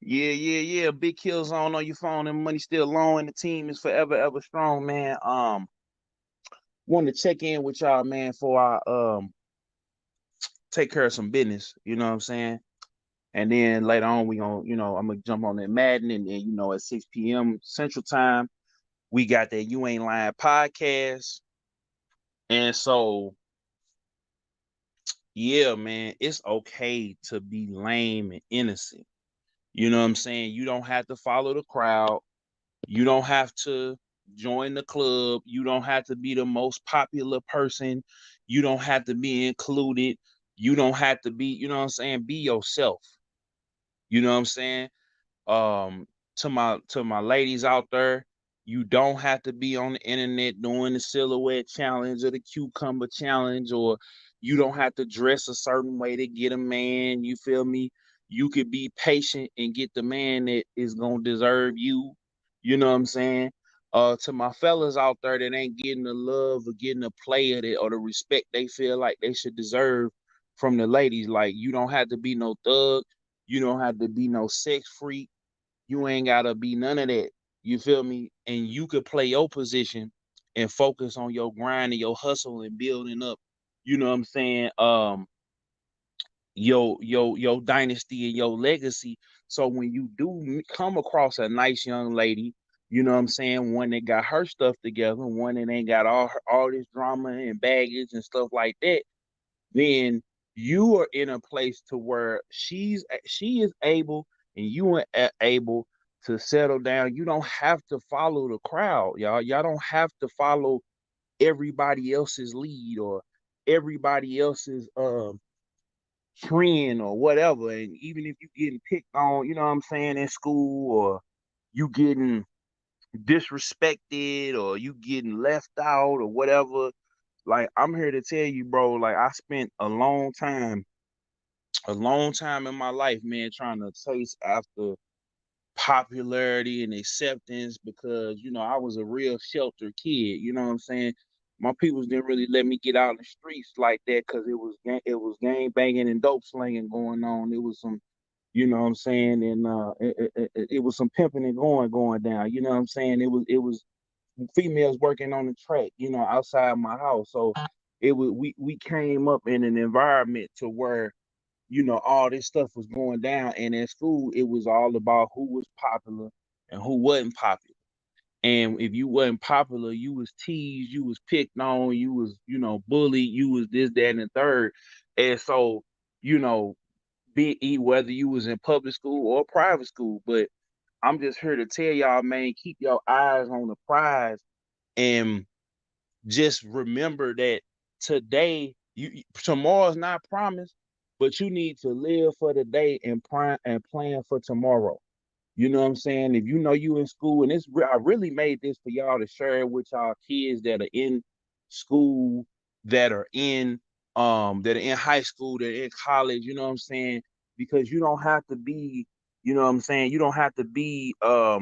Yeah. Big Killzown on your phone and money still low and the team is forever ever strong, man. Want to check in with y'all, man, for I take care of some business. You know what I'm saying? And then later on, we gonna, I'm gonna jump on that Madden, and then at 6 p.m. Central Time, we got that You Ain't Lying podcast. And so, yeah, man, it's okay to be lame and innocent. You know what I'm saying? You don't have to follow the crowd. You don't have to join the club. You don't have to be the most popular person. You don't have to be included. You don't have to be, what I'm saying? Be yourself. You know what I'm saying? Um, to my ladies out there, you don't have to be on the internet doing the silhouette challenge or the cucumber challenge, or you don't have to dress a certain way to get a man. You feel me? You could be patient and get the man that is gonna deserve you. You know what I'm saying? To my fellas out there that ain't getting the love or getting the play or the respect they feel like they should deserve from the ladies, like you don't have to be no thug. You don't have to be no sex freak. You ain't gotta be none of that. You feel me? And you could play your position and focus on your grind and your hustle and building up. You know what I'm saying? Your dynasty and your legacy. So when you do come across a nice young lady, you know what I'm saying, one that got her stuff together, one that ain't got all this drama and baggage and stuff like that, then you are in a place to where she is able and you are able to settle down. You don't have to follow the crowd, y'all. Y'all don't have to follow everybody else's lead or everybody else's trend or whatever. And even if you getting picked on, you know what I'm saying, in school, or you getting disrespected or you getting left out or whatever, like I'm here to tell you, bro, like I spent a long time in my life, man, trying to chase after popularity and acceptance because, I was a real sheltered kid. You know what I'm saying? My peoples didn't really let me get out in the streets like that because it was gang banging and dope slinging going on. It was some, you know what I'm saying, and it was some pimping and going down. You know what I'm saying? It was females working on the track, outside my house. So it was we came up in an environment to where all this stuff was going down. And at school, it was all about who was popular and who wasn't popular. And if you wasn't popular, you was teased, you was picked on, you was, bullied, you was this, that, and the third. And so, you know, whether you was in public school or private school, but I'm just here to tell y'all, man, keep your eyes on the prize and just remember that today, tomorrow's not promised, but you need to live for the day and plan for tomorrow. You know what I'm saying? If you know you in school, and I really made this for y'all to share it with y'all kids that are in school, that are in high school, that are in college. You know what I'm saying? Because you don't have to be, you know what I'm saying. You don't have to be uh,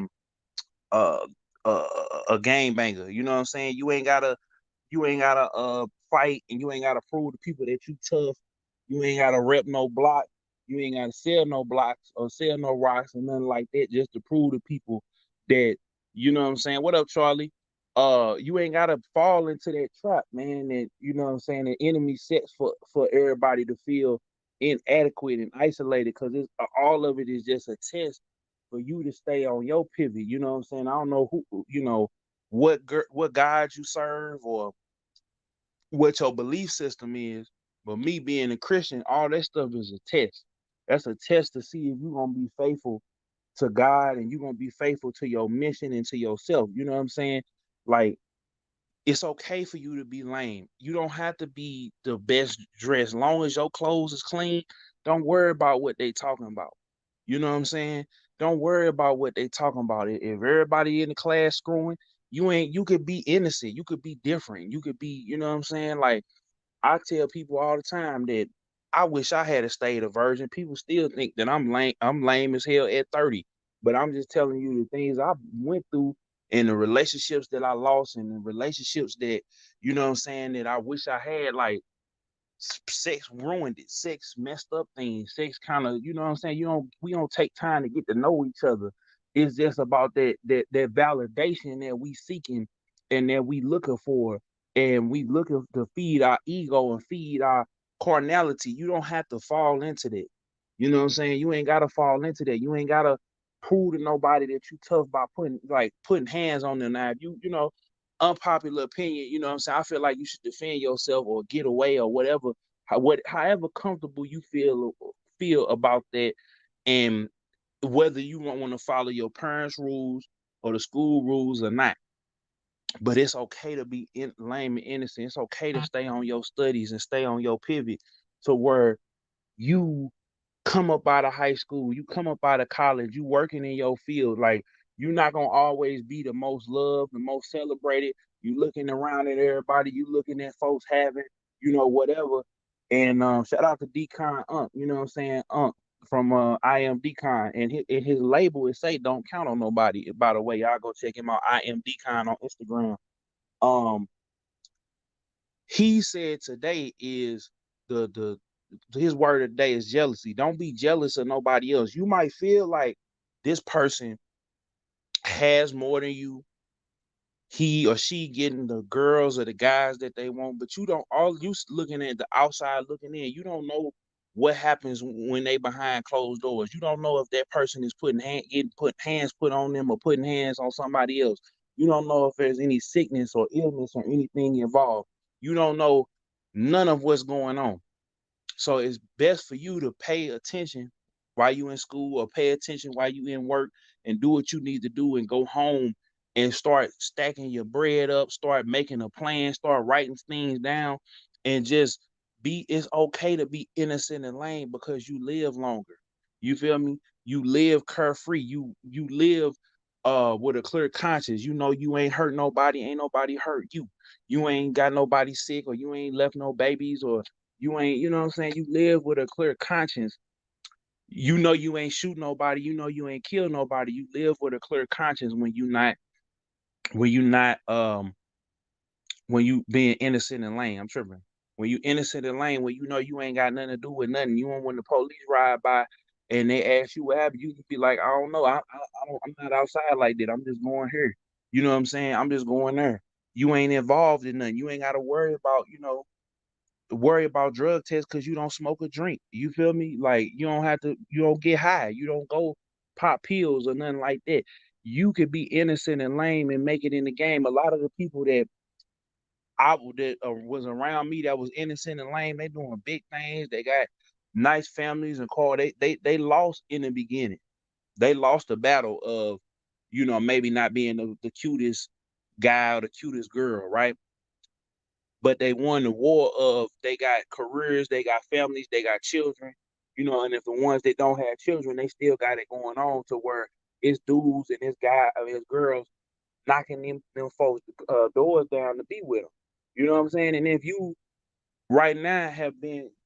a game banger. You know what I'm saying? You ain't gotta fight, and you ain't gotta prove to people that you tough. You ain't gotta rep no block. You ain't gotta sell no blocks or sell no rocks or nothing like that just to prove to people that, you know what I'm saying. What up, Charlie? You ain't gotta fall into that trap, man. That, you know what I'm saying, the enemy sets for everybody to feel inadequate and isolated, because it's all of it is just a test for you to stay on your pivot. You know what I'm saying? I don't know what God you serve or what your belief system is. But me being a Christian, all that stuff is a test. That's a test to see if you're gonna be faithful to God and you're gonna be faithful to your mission and to yourself. You know what I'm saying? Like, it's okay for you to be lame. You don't have to be the best dressed. Long as your clothes is clean, don't worry about what they talking about. You know what I'm saying? Don't worry about what they talking about. If everybody in the class screwing, you could be innocent. You could be different. You could be, you know what I'm saying? Like, I tell people all the time that I wish I had stayed a virgin. People still think that I'm lame. I'm lame as hell at 30. But I'm just telling you the things I went through and the relationships that I lost and the relationships that, you know what I'm saying, that I wish I had. Like, Sex ruined it. Sex messed up things. Sex kind of, you know what I'm saying? We don't take time to get to know each other. It's just about that validation that we seeking and that we looking for. And we looking to feed our ego and feed our carnality. You don't have to fall into that. You know what I'm saying? You ain't gotta fall into that. You ain't gotta prove to nobody that you tough by putting hands on them. Now, if unpopular opinion, you know what I'm saying? I feel like you should defend yourself or get away or whatever, however comfortable you feel about that, and whether you don't want to follow your parents' rules or the school rules or not. But it's okay to be lame and innocent. It's okay to stay on your studies and stay on your pivot to where you come up out of high school, you come up out of college, you working in your field, like you're not gonna always be the most loved, the most celebrated. You looking around at everybody, you looking at folks having, whatever. And shout out to Decon Unc, you know what I'm saying? Unc from I am Decon. And his label is say don't count on nobody. By the way, y'all go check him out. I am Decon on Instagram. Um he said today is the his word of the day is jealousy. Don't be jealous of nobody else. You might feel like this person has more than you, he or she getting the girls or the guys that they want, but you looking at the outside looking in. You don't know what happens when they behind closed doors. You don't know if that person is getting hands put on them or putting hands on somebody else. You don't know if there's any sickness or illness or anything involved. You don't know none of what's going on. So it's best for you to pay attention while you in school or pay attention while you in work and do what you need to do and go home and start stacking your bread up, start making a plan, start writing things down, and just it's okay to be innocent and lame because you live longer. You feel me? You live carefree. You live with a clear conscience. You know you ain't hurt nobody, ain't nobody hurt you. You ain't got nobody sick or you ain't left no babies or you ain't, you know what I'm saying? You live with a clear conscience. You know you ain't shoot nobody. You know you ain't kill nobody. You live with a clear conscience when you not when you being innocent and lame. I'm tripping. When you innocent and lame, when you know you ain't got nothing to do with nothing. You don't when the police ride by and they ask you what happened, you can be like, I don't know. I'm not outside like that. I'm just going here. You know what I'm saying? I'm just going there. You ain't involved in nothing. You ain't got to worry about drug tests because you don't smoke or drink. You feel me? Like you don't get high. You don't go pop pills or nothing like that. You could be innocent and lame and make it in the game. A lot of the people that was around me that was innocent and lame, they doing big things. They got nice families and car. They lost in the beginning. They lost the battle of, maybe not being the cutest guy or the cutest girl, right? But they won the war of they got careers, they got families, they got children, and if the ones that don't have children, they still got it going on to where it's dudes and his girls knocking them folks doors down to be with them. You know what I'm saying? And if you right now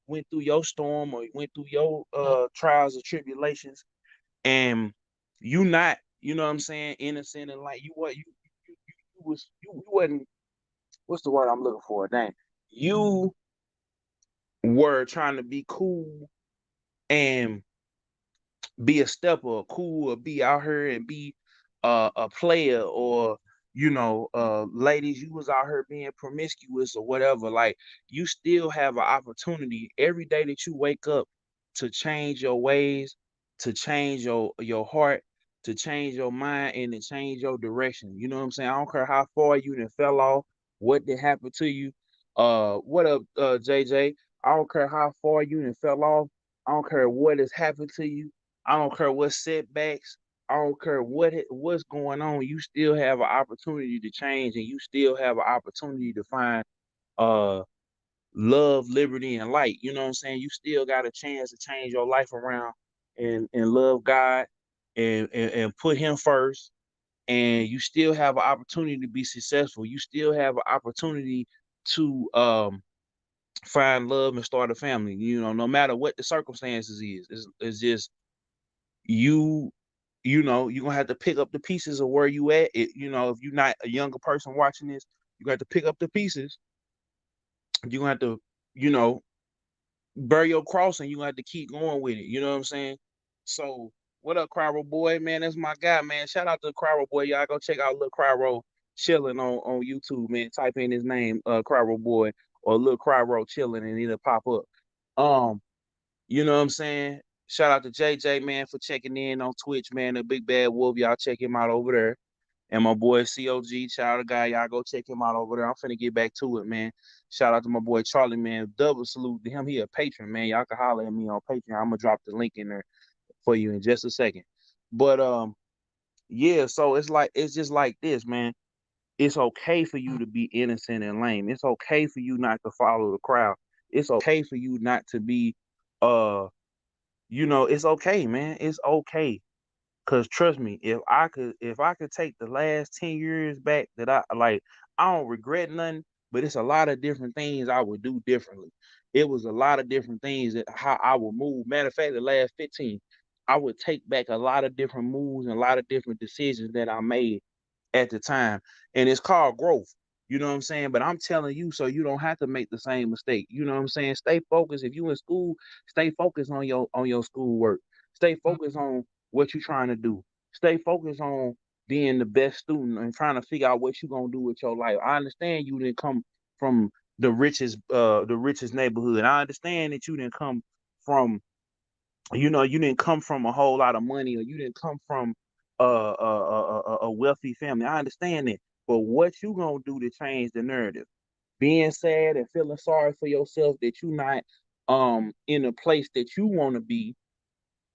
went through your storm or went through your trials or tribulations and you not, you know what I'm saying, innocent and like you wasn't what's the word I'm looking for? Dang. You were trying to be cool and be a stepper or cool or be out here and be a player or ladies, you was out here being promiscuous or whatever, like you still have an opportunity every day that you wake up to change your ways, to change your heart, to change your mind and to change your direction. You know what I'm saying? I don't care how far you done fell off, what did happen to you. What up, JJ? I don't care how far you done fell off. I don't care what has happened to you. I don't care what setbacks. I don't care what's going on. You still have an opportunity to change, and you still have an opportunity to find uh love, liberty, and light. You know what I'm saying? You still got a chance to change your life around and love God and put Him first. And you still have an opportunity to be successful. You still have an opportunity to find love and start a family. No matter what the circumstances is, it's just you you're gonna have to pick up the pieces of where you at. If you're not a younger person watching this, you got to pick up the pieces. You're gonna have to, you know, bury your cross and you have to keep going with it. You know what I'm saying? So what up, Cryo Boy? Man, that's my guy, man. Shout out to Cryo Boy. Y'all go check out Lil Cryo chilling on YouTube, man. Type in his name, Cryo Boy, or Lil Cryo chilling, and it'll pop up. Um, you know what I'm saying? Shout out to JJ, man, for checking in on Twitch, man. The Big Bad Wolf. Y'all check him out over there. And my boy COG, shout out to guy. Y'all go check him out over there. I'm finna get back to it, man. Shout out to my boy Charlie, man. Double salute to him. He a patron, man. Y'all can holler at me on Patreon. I'm gonna drop the link in there for you in just a second. But yeah, so it's just like this, man. It's okay for you to be innocent and lame. It's okay for you not to follow the crowd. It's okay for you not to be uh it's okay, man. It's okay. Cause trust me, if I could take the last 10 years back that I don't regret nothing, but it's a lot of different things I would do differently. It was a lot of different things that how I would move. Matter of fact, the last 15, I would take back a lot of different moves and a lot of different decisions that I made at the time. And it's called growth. You know what I'm saying? But I'm telling you, so you don't have to make the same mistake. You know what I'm saying? Stay focused. If you in school, stay focused on your schoolwork. Stay focused on what you're trying to do. Stay focused on being the best student and trying to figure out what you're gonna do with your life. I understand you didn't come from the richest neighborhood. I understand that you didn't come from you didn't come from a whole lot of money, or you didn't come from a wealthy family. I understand that, but what you gonna do to change the narrative? Being sad and feeling sorry for yourself that you're not in a place that you want to be,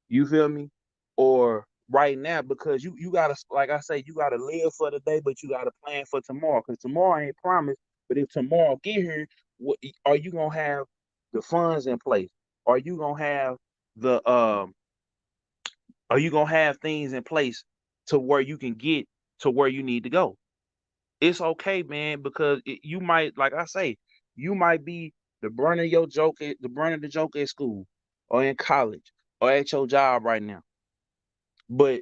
you feel me? Or right now, because you gotta, like I say, you gotta live for the day, but you gotta plan for tomorrow, because tomorrow ain't promised. But if tomorrow get here, what are you gonna have the funds in place? Are you gonna have the are you gonna have things in place to where you can get to where you need to go? It's okay, man, because you might, like I say, you might be the burn of the joke at school, or in college, or at your job right now. But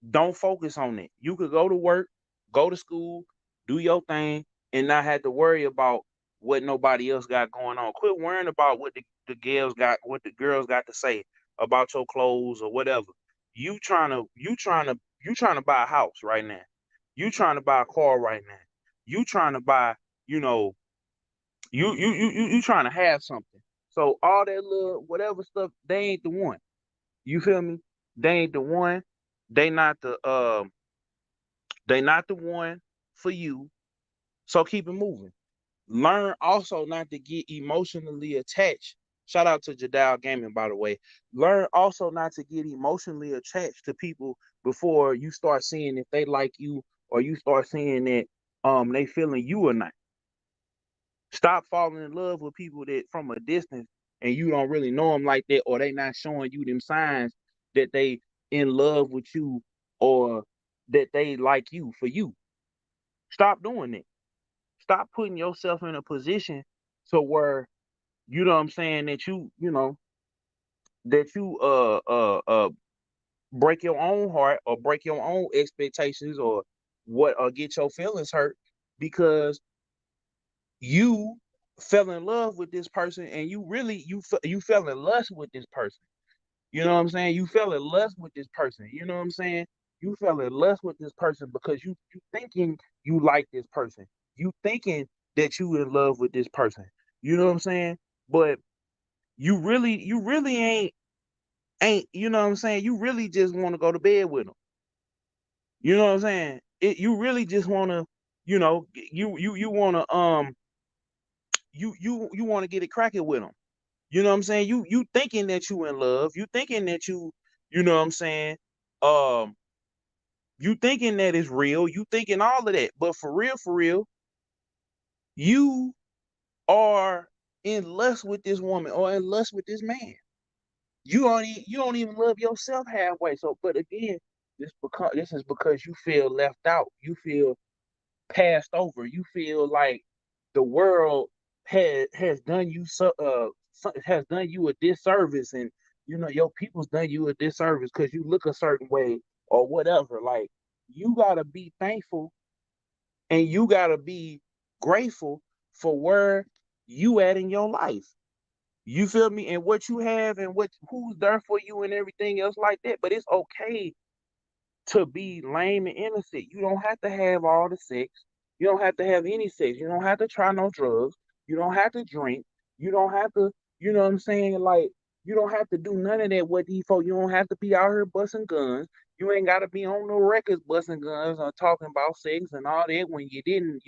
don't focus on it. You could go to work, go to school, do your thing, and not have to worry about what nobody else got going on. Quit worrying about what the girls got to say about your clothes or whatever. You trying to buy a house right now. You trying to buy a car right now. You trying to buy, you know, you trying to have something. So all that little whatever stuff, they ain't the one. You feel me? They ain't the one. They not the they not the one for you. So keep it moving. Learn also not to get emotionally attached. Shout out to Jadal Gaming, by the way. Learn also not to get emotionally attached to people before you start seeing if they like you, or you start seeing that they feeling you or not. Stop falling in love with people that from a distance and you don't really know them like that, or they not showing you them signs that they in love with you, or that they like you for you. Stop doing it. Stop putting yourself in a position to where you know what I'm saying that you break your own heart, or break your own expectations, or get your feelings hurt because you fell in love with this person, and you really you fell in lust with this person. You know what I'm saying? You fell in lust with this person. You know what I'm saying? You fell in lust with this person because you thinking you like this person. You thinking that you in love with this person. You know what I'm saying? But you really ain't you know what I'm saying? You really just want to go to bed with them. You know what I'm saying? You really just want to, you want to you want to get it cracking with them. You know what I'm saying? You thinking that you in love. You thinking that you know what I'm saying? Um, you thinking that it's real. You thinking all of that. But for real, you are in lust with this woman, or in lust with this man. You don't even love yourself halfway. So, but again, this is because you feel left out. You feel passed over. You feel like the world has done you has done you a disservice, and your people's done you a disservice because you look a certain way or whatever. Like, you gotta be thankful, and you gotta be grateful for where you at in your life. You feel me? And what you have and who's there for you and everything else like that. But it's okay to be lame and innocent. You don't have to have all the sex. You don't have to have any sex. You don't have to try no drugs. You don't have to drink. You don't have to, you know what I'm saying? Like, you don't have to do none of that what these folks. You don't have to be out here busting guns. You ain't gotta be on no records busting guns or talking about sex and all that when you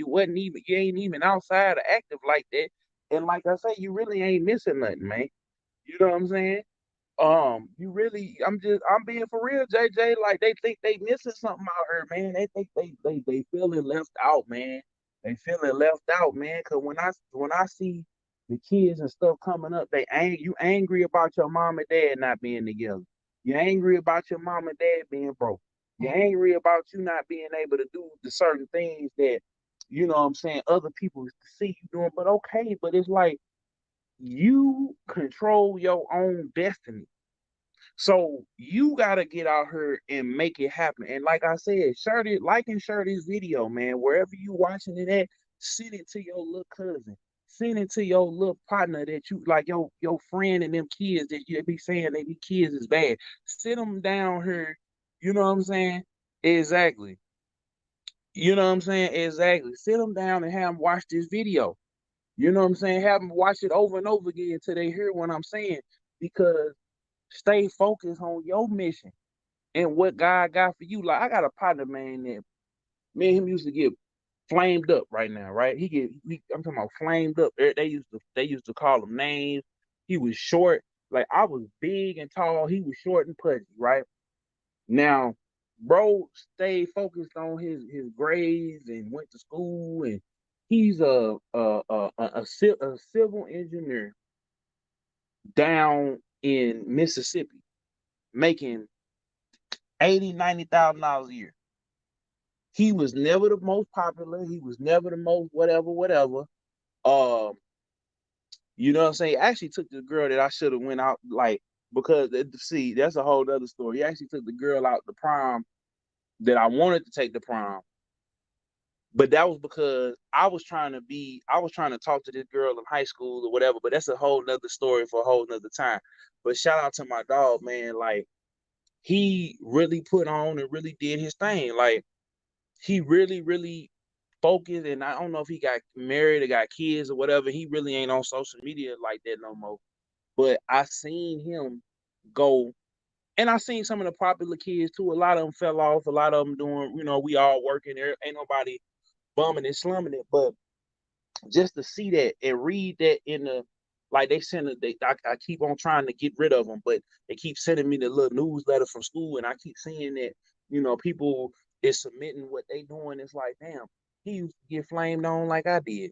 wasn't even, you ain't even outside or active like that. And like I say, you really ain't missing nothing, man. You know what I'm saying? You really, I'm being for real, JJ. Like they think they missing something out here, man. They think they feeling left out, man. They feeling left out, man. Cause when I see the kids and stuff coming up, you angry about your mom and dad not being together. You're angry about your mom and dad being broke. You're angry about you not being able to do the certain things that you know what I'm saying other people see you doing. But okay, but it's like you control your own destiny. So you gotta get out here and make it happen. And like I said, share it, like and share this video, man. Wherever you watching it at, send it to your little cousin. Send it to your little partner that you like your friend and them kids that you be saying they be kids is bad. Sit them down here, you know what I'm saying? Exactly. You know what I'm saying? Exactly. Sit them down and have them watch this video. You know what I'm saying? Have them watch it over and over again until they hear what I'm saying. Because stay focused on your mission and what God got for you. Like I got a partner, man, that me and him used to get flamed up right now, right? I'm talking about flamed up. They used to call him names. He was short. Like I was big and tall. He was short and pudgy, right? Now, bro stayed focused on his grades and went to school and he's a civil engineer down in Mississippi making 80, $90,000 a year. He was never the most popular. He was never the most whatever, whatever. Um, you know what I'm saying? He actually took the girl that I should have went out like because see, that's a whole other story. He actually took the girl out the prom that I wanted to take the prom, but that was because I was trying to talk to this girl in high school or whatever. But that's a whole nother story for a whole nother time. But shout out to my dog, man. Like he really put on and really did his thing. Like he really, really focused. And I don't know if he got married or got kids or whatever. He really ain't on social media like that no more. But I seen him go, and I seen some of the popular kids too. A lot of them fell off. A lot of them doing, we all working there. Ain't nobody bumming and slumming it. But just to see that and read that in the like they send it, I keep on trying to get rid of them, but they keep sending me the little newsletter from school, and I keep seeing that people is submitting what they doing. It's like, damn, he used to get flamed on like I did.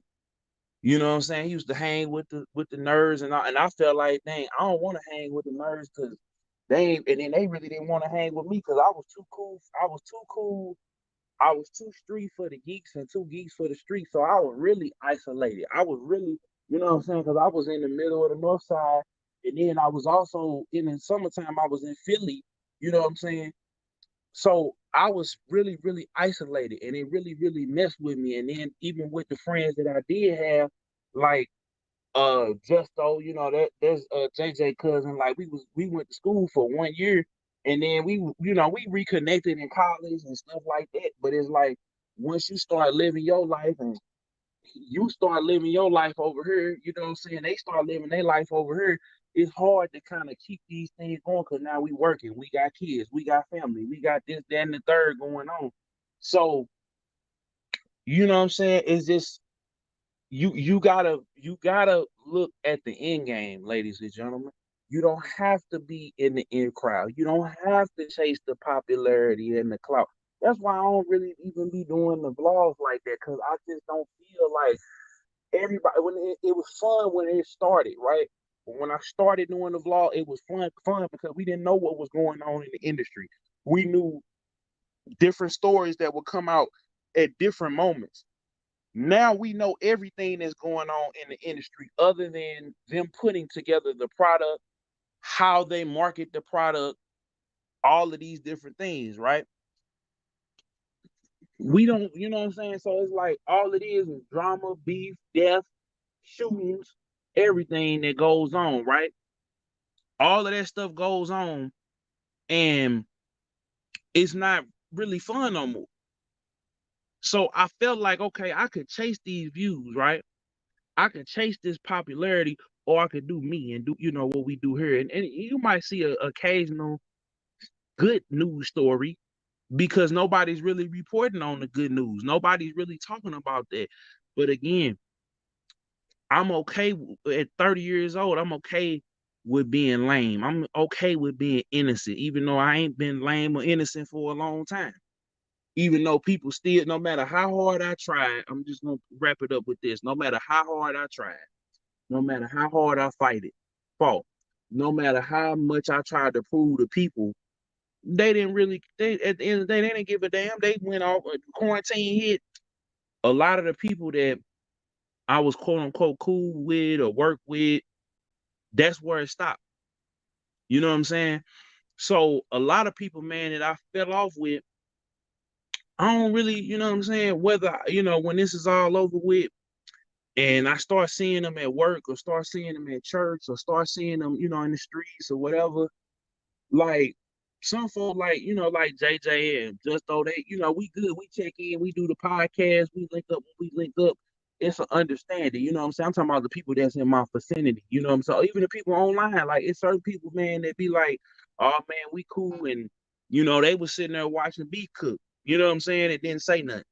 You know what I'm saying? He used to hang with the nerds, and I felt like, dang, I don't want to hang with the nerds because and then they really didn't want to hang with me because I was too cool. I was too cool. I was too street for the geeks and too geeks for the street. So I was really isolated. I was really, you know what I'm saying? Because I was in the middle of the north side. And then I was also in the summertime, I was in Philly. You know what I'm saying? So I was really, really isolated and it really, really messed with me. And then even with the friends that I did have, like Justo, there's JJ cousin. Like we went to school for 1 year, and then we reconnected in college and stuff like that. But it's like once you start living your life and you start living your life over here, you know what I'm saying? They start living their life over here. It's hard to kind of keep these things going because now we working, we got kids, we got family, we got this, that, and the third going on. So you know what I'm saying? It's just you gotta look at the end game, ladies and gentlemen. You don't have to be in the in crowd. You don't have to chase the popularity and the clout. That's why I don't really even be doing the vlogs like that because I just don't feel like everybody. When it was fun when it started, right? But when I started doing the vlog, it was fun because we didn't know what was going on in the industry. We knew different stories that would come out at different moments. Now we know everything that's going on in the industry other than them putting together the product, how they market the product, all of these different things, right? We don't, you know what I'm saying? So it's like all it is drama, beef, death, shootings. everything that goes on, right? All of that stuff goes on, and it's not really fun no more. So I felt like, okay, I could chase these views, right? I could chase this popularity, or I could do me and do, what we do here. And you might see a occasional good news story because nobody's really reporting on the good news. Nobody's really talking about that. But again, I'm okay at 30 years old. I'm okay with being lame. I'm okay with being innocent, even though I ain't been lame or innocent for a long time. Even though people still, no matter how hard I tried, I'm just gonna wrap it up with this. No matter how hard I tried, no matter how hard I fought, no matter how much I tried to prove to people, they didn't really. They at the end of the day, they didn't give a damn. They went off. Quarantine hit. A lot of the people that I was quote unquote cool with or work with, that's where it stopped. You know what I'm saying? So a lot of people, man, that I fell off with, I don't really, you know what I'm saying, whether, when this is all over with and I start seeing them at work or start seeing them at church or start seeing them, in the streets or whatever, like some folk like, like JJ and just though they, we good, we check in, we do the podcast, we link up, when we link up, it's an understanding, you know what I'm saying? I'm talking about the people that's in my vicinity, you know what I'm saying? Even the people online, like it's certain people, man, that be like, oh man, we cool, and they was sitting there watching beef cook, you know what I'm saying? It didn't say nothing.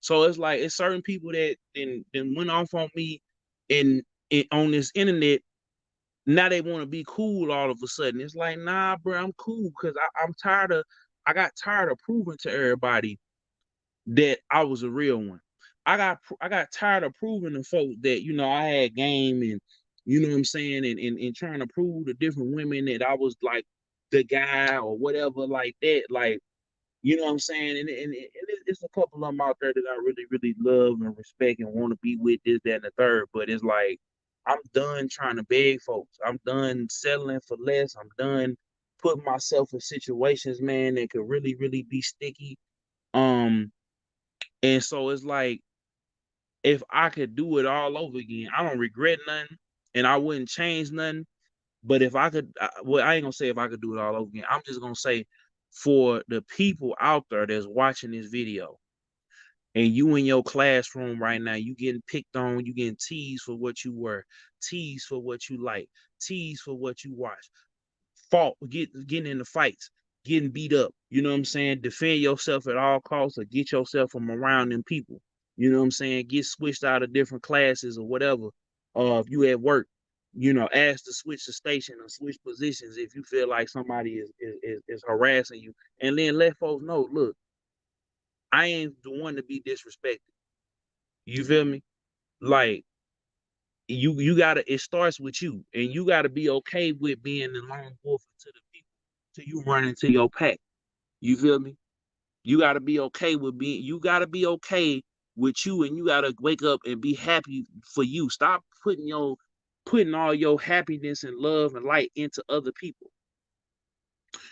So it's like it's certain people that then went off on me in on this internet. Now they want to be cool all of a sudden. It's like, nah, bro, I'm cool because I'm tired of. I got tired of proving to everybody that I was a real one. I got tired of proving to folks that I had game, and you know what I'm saying, and trying to prove to different women that I was like the guy or whatever like that. Like, you know what I'm saying? And it's a couple of them out there that I really, really love and respect and want to be with, this, that, and the third. But it's like, I'm done trying to beg folks. I'm done settling for less. I'm done putting myself in situations, man, that could really, really be sticky. Um, and so it's like, if I could do it all over again, I don't regret nothing and I wouldn't change nothing. But if I could, well, I ain't gonna say if I could do it all over again. I'm just gonna say for the people out there that's watching this video, and you in your classroom right now, you getting picked on, you getting teased for what you were, teased for what you like, teased for what you watch, getting into fights, getting beat up. You know what I'm saying? Defend yourself at all costs or get yourself from around them people. You know what I'm saying? Get switched out of different classes or whatever. If you at work, ask to switch the station or switch positions if you feel like somebody is harassing you. And then let folks know, look, I ain't the one to be disrespected. You feel me? Like you gotta, it starts with you, and you gotta be okay with being the lone wolf to the people till you run into your pack. You feel me? You gotta be okay with being, you gotta be okay with you, and you gotta wake up and be happy for you. Stop putting all your happiness and love and light into other people.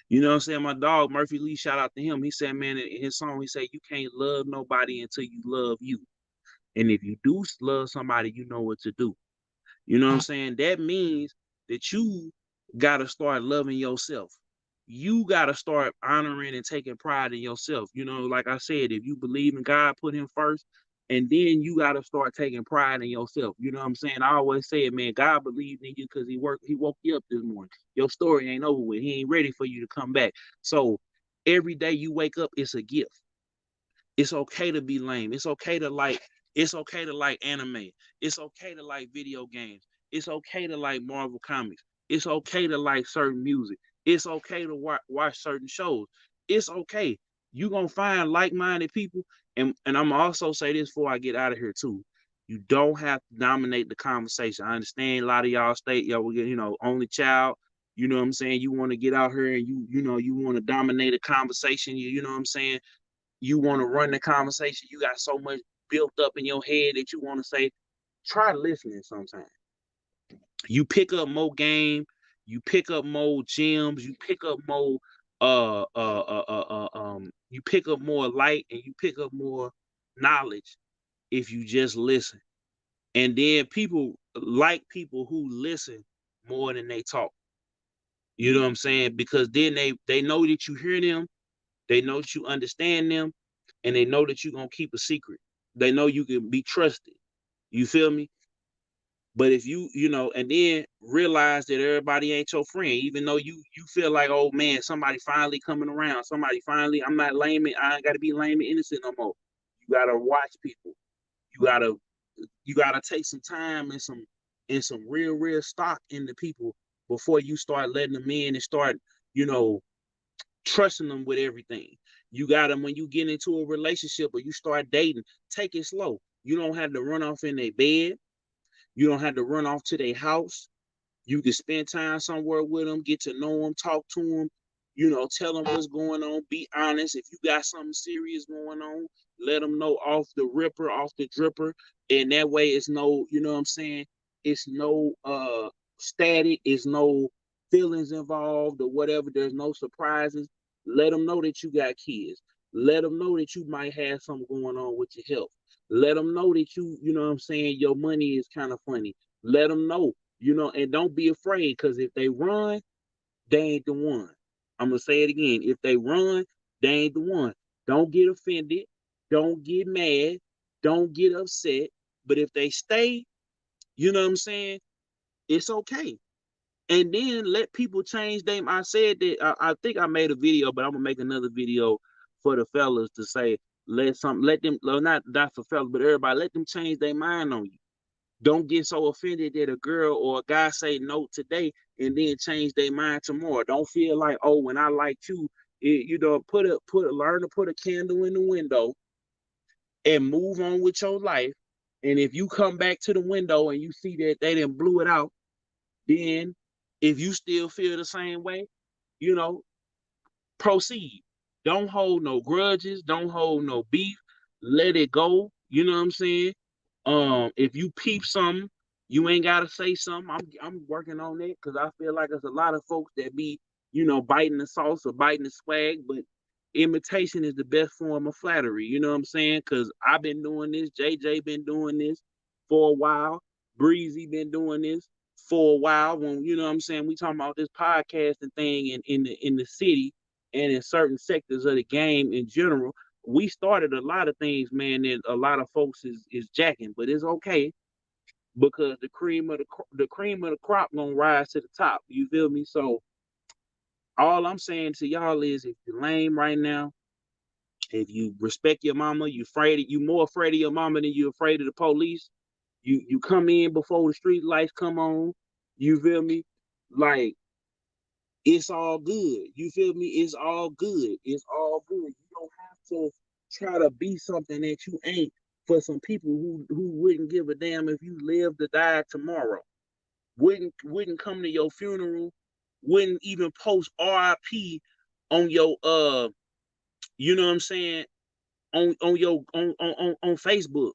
You know what I'm saying? My dog Murphy Lee, shout out to him. He said, man, in his song, he said, you can't love nobody until you love you. And if you do love somebody, you know what to do. You know what I'm saying? That means that you got to start loving yourself. You got to start honoring and taking pride in yourself. Like I said, if you believe in God, put him first. And then you got to start taking pride in yourself. You know what I'm saying? I always say it, man, God believed in you because he woke you up this morning. Your story ain't over with. He ain't ready for you to come back. So every day you wake up, it's a gift. It's okay to be lame. It's okay to like anime. It's okay to like video games. It's okay to like Marvel comics. It's okay to like certain music. It's okay to watch certain shows. It's okay. You're gonna find like-minded people. And I'm gonna also say this before I get out of here too. You don't have to dominate the conversation. I understand a lot of y'all state, y'all, only child. You know what I'm saying? You want to get out here and you want to dominate a conversation. You know what I'm saying? You want to run the conversation. You got so much built up in your head that you want to say. Try listening sometimes. You pick up more game, you pick up more gems, you pick up more you pick up more light, and you pick up more knowledge if you just listen. And then people like people who listen more than they talk. You know what I'm saying? Because then they know that you hear them, they know that you understand them, and they know that you're gonna keep a secret. They know you can be trusted. You feel me? But if you know, and then realize that everybody ain't your friend, even though you feel like, oh man, somebody finally coming around, somebody finally, I'm not lame, I ain't gotta be lame and innocent no more. You gotta watch people. You gotta you gotta take some time and some real stock into people before you start letting them in and start, you know, trusting them with everything. You gotta, when you get into a relationship or you start dating, take it slow. You don't have to run off in their bed. You don't have to run off to their house. You can spend time somewhere with them, get to know them, talk to them, you know, tell them what's going on. Be honest. If you got something serious going on, let them know off the ripper, off the dripper. And that way it's no, you know what I'm saying? It's no static, it's no feelings involved or whatever. There's no surprises. Let them know that you got kids. Let them know that you might have something going on with your health. Let them know that you know what I'm saying, your money is kind of funny. Let them know, you know, and don't be afraid, because if they run, they ain't the one. I'm gonna say it again. If they run, they ain't the one. Don't get offended. Don't get mad. Don't get upset. But if they stay, you know what I'm saying, it's okay. And then let people change them. I said that I think I made a video, but I'm gonna make another video for the fellas to say, let them, well, not for fellas, but everybody, let them change their mind on you. Don't get so offended that a girl or a guy say no today and then change their mind tomorrow. Don't feel like, oh, when I like you, you know, learn to put a candle in the window and move on with your life. And if you come back to the window and you see that they didn't blew it out, then if you still feel the same way, you know, proceed. Don't hold no grudges. Don't hold no beef. Let it go. You know what I'm saying? If you peep something, you ain't gotta say something. I'm working on it because I feel like there's a lot of folks that be, you know, biting the sauce or biting the swag, but imitation is the best form of flattery. You know what I'm saying? Because I've been doing this, JJ been doing this for a while, Breezy been doing this for a while. When, you know what I'm saying, we talking about this podcasting thing in the city and in certain sectors of the game in general. We started a lot of things, man, that a lot of folks is jacking, but it's okay because the cream of the crop gonna rise to the top. You feel me? So all I'm saying to y'all is, if you're lame right now, if you respect your mama, you more afraid of your mama than you afraid of the police. You come in before the street lights come on. You feel me? Like, it's all good. You feel me? It's all good. It's all good. You don't have to try to be something that you ain't for some people who wouldn't give a damn if you live to die tomorrow. Wouldn't come to your funeral, wouldn't even post RIP on your you know what I'm saying, on your on Facebook.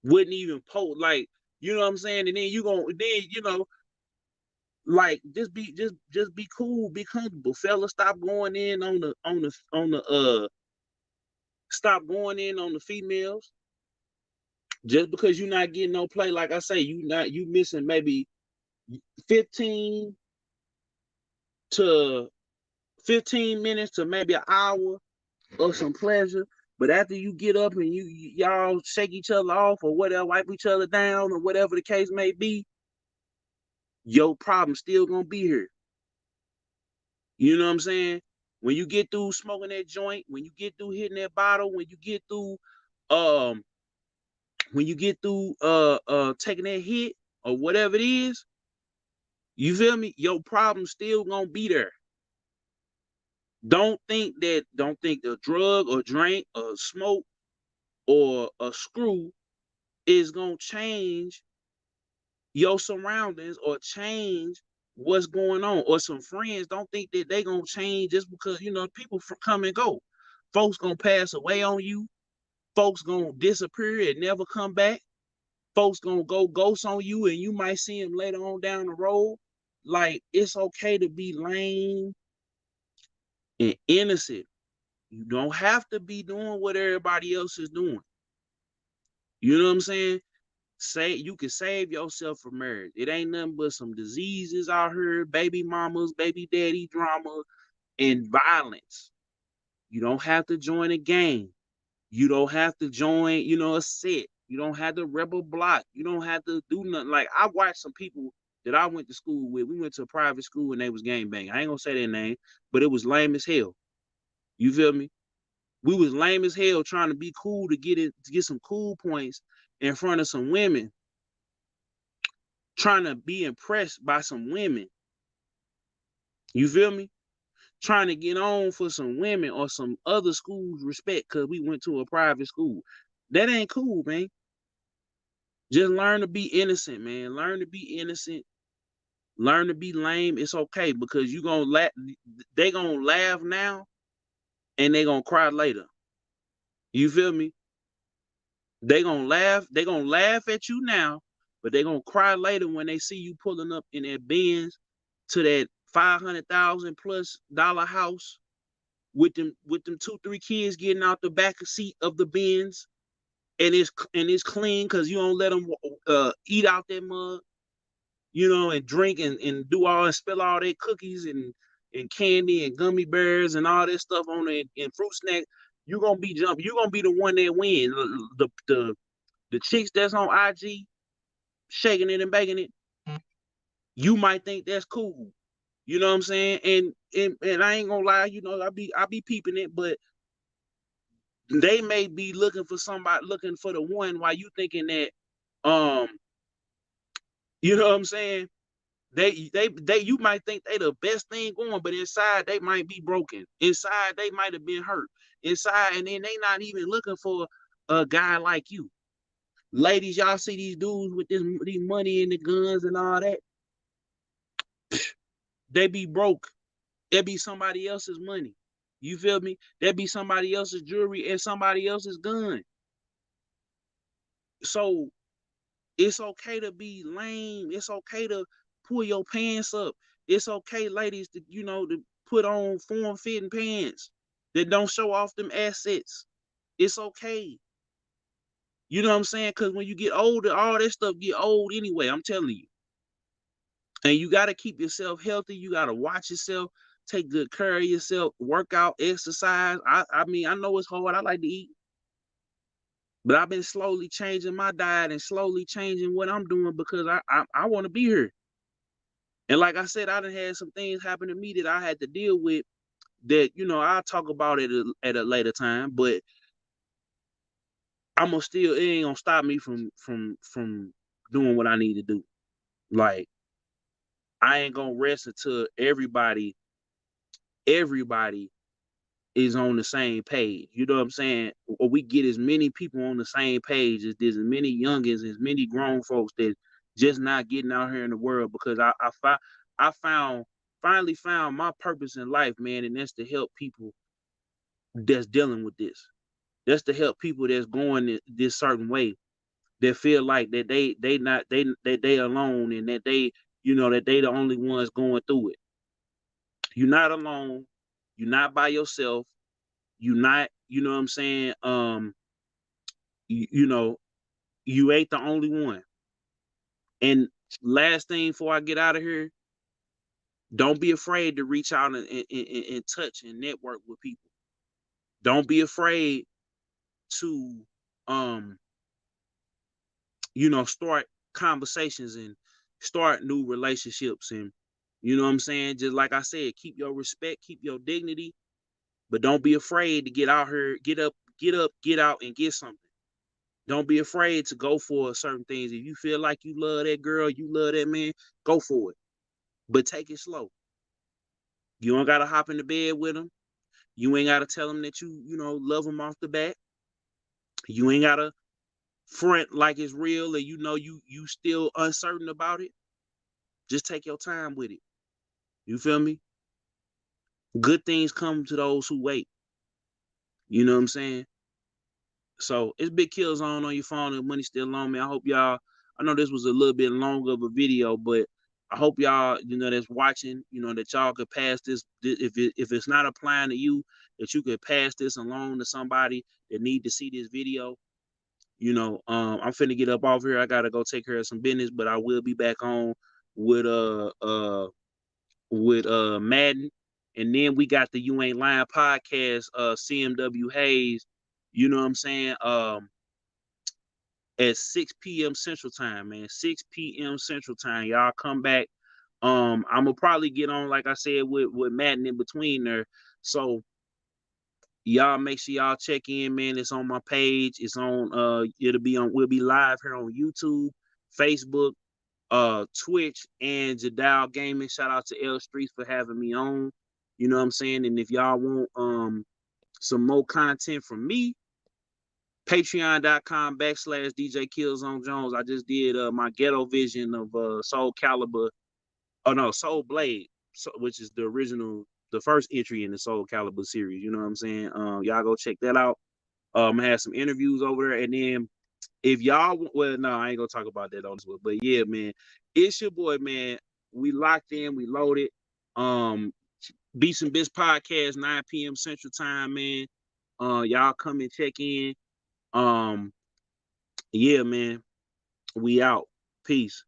Wouldn't even post, like, you know what I'm saying? And then you know, like, just be cool, be comfortable. Fella, stop going in on the stop going in on the females. Just because you're not getting no play, like I say, you missing maybe 15 to 15 minutes to maybe an hour of some pleasure. But after you get up and y'all shake each other off or whatever, wipe each other down or whatever the case may be, your problem still gonna be here. You know what I'm saying? When you get through smoking that joint, when you get through hitting that bottle, um when you get through taking that hit or whatever it is, you feel me? Your problem still gonna be there. Don't think the drug or drink or smoke or a screw is gonna change your surroundings or change what's going on. Or some friends, don't think that they gonna change just because, you know, people come and go. Folks gonna pass away on you. Folks gonna disappear and never come back. Folks gonna go ghost on you and you might see them later on down the road. Like, it's okay to be lame and innocent. You don't have to be doing what everybody else is doing. You know what I'm saying? You can save yourself from marriage. It ain't nothing but some diseases out here, baby mamas, baby daddy drama, and violence. You don't have to join a gang. You don't have to join, a set. You don't have to rebel block. You don't have to do nothing. Like I watched some people that I went to school with. We went to a private school and they was gang banging. I ain't gonna say their name, but it was lame as hell. You feel me? We was lame as hell trying to be cool to get some cool points in front of some women, trying to be impressed by some women. You feel me? Trying to get on for some women or some other school's respect because we went to a private school. That ain't cool, man. Just learn to be innocent, man. Learn to be innocent. Learn to be lame. It's okay because they gonna laugh now and they gonna cry later. You feel me? They gonna laugh at you now, but they gonna cry later when they see you pulling up in that Benz to that $500,000+ house with them 2-3 kids getting out the back seat of the Benz, and it's clean because you don't let them eat out that mug, and drink and do all and spill all their cookies and candy and gummy bears and all this stuff on it and fruit snack. You're gonna be the one that win. The chicks that's on IG shaking it and baking it, you might think that's cool. You know what I'm saying? And I ain't gonna lie, I be peeping it, but they may be looking for the one while you thinking that um you know what I'm saying? You might think they the best thing going, but inside they might be broken. Inside they might have been hurt. Inside, and then they not even looking for a guy like you. Ladies, y'all see these dudes with these money and the guns and all that. They be broke. It be somebody else's money. You feel me? That be somebody else's jewelry and somebody else's gun. So it's okay to be lame. It's okay to pull your pants up. It's okay, ladies, to put on form-fitting pants that don't show off them assets. It's okay. You know what I'm saying? Because when you get older, all that stuff get old anyway. I'm telling you. And you got to keep yourself healthy. You got to watch yourself. Take good care of yourself. Work out, exercise. I mean, I know it's hard. I like to eat. But I've been slowly changing my diet and slowly changing what I'm doing because I want to be here. And like I said, I done had some things happen to me that I had to deal with that, I'll talk about it at a later time, but it ain't gonna stop me from doing what I need to do. Like, I ain't gonna rest until everybody is on the same page. You know what I'm saying? Or we get as many people on the same page as there's as many youngins, as many grown folks that just not getting out here in the world because I finally found my purpose in life, man, and that's to help people that's dealing with this. That's to help people that's going this certain way that feel like that they alone and that that they the only ones going through it. You're not alone. You're not by yourself. You're not, you know what I'm saying? You know, you ain't the only one. And last thing before I get out of here, don't be afraid to reach out and touch and network with people. Don't be afraid to start conversations and start new relationships. And you know what I'm saying? Just like I said, keep your respect, keep your dignity, but don't be afraid to get out here, get up, get out and get something. Don't be afraid to go for certain things. If you feel like you love that girl, you love that man, go for it. But take it slow. You don't gotta hop in the bed with them. You ain't gotta tell them that you love them off the bat. You ain't gotta front like it's real and you still uncertain about it. Just take your time with it. You feel me? Good things come to those who wait. You know what I'm saying? So it's Big Killzown on your phone and money still on me. I know this was a little bit longer of a video, but I hope y'all, that's watching, that y'all could pass this, if it's not applying to you, that you could pass this along to somebody that need to see this video. I'm finna get up off here. I gotta go take care of some business, but I will be back on with Madden. And then we got the You Ain't Lying podcast, CMW Hayes, you know what I'm saying? At 6 p.m. Central Time, man. 6 p.m. Central Time. Y'all come back. I'm gonna probably get on, like I said, with Madden in between there. So y'all make sure y'all check in, man. It's on my page. It's on we'll be live here on YouTube, Facebook, Twitch, and Jadal Gaming. Shout out to L Streets for having me on. You know what I'm saying? And if y'all want some more content from me, patreon.com/DJ Killzown Jones. I just did my ghetto vision of Soul Calibur. Oh no, Soul Blade, which is the first entry in the Soul Calibur series. You know what I'm saying? Y'all go check that out. I had some interviews over there, and then if y'all, well, no, I ain't gonna talk about that on this one, but yeah, man, it's your boy, man. We locked in, we loaded. Beats and Bits podcast, 9 p.m. Central Time, man. Y'all come and check in. Yeah, man. We out. Peace.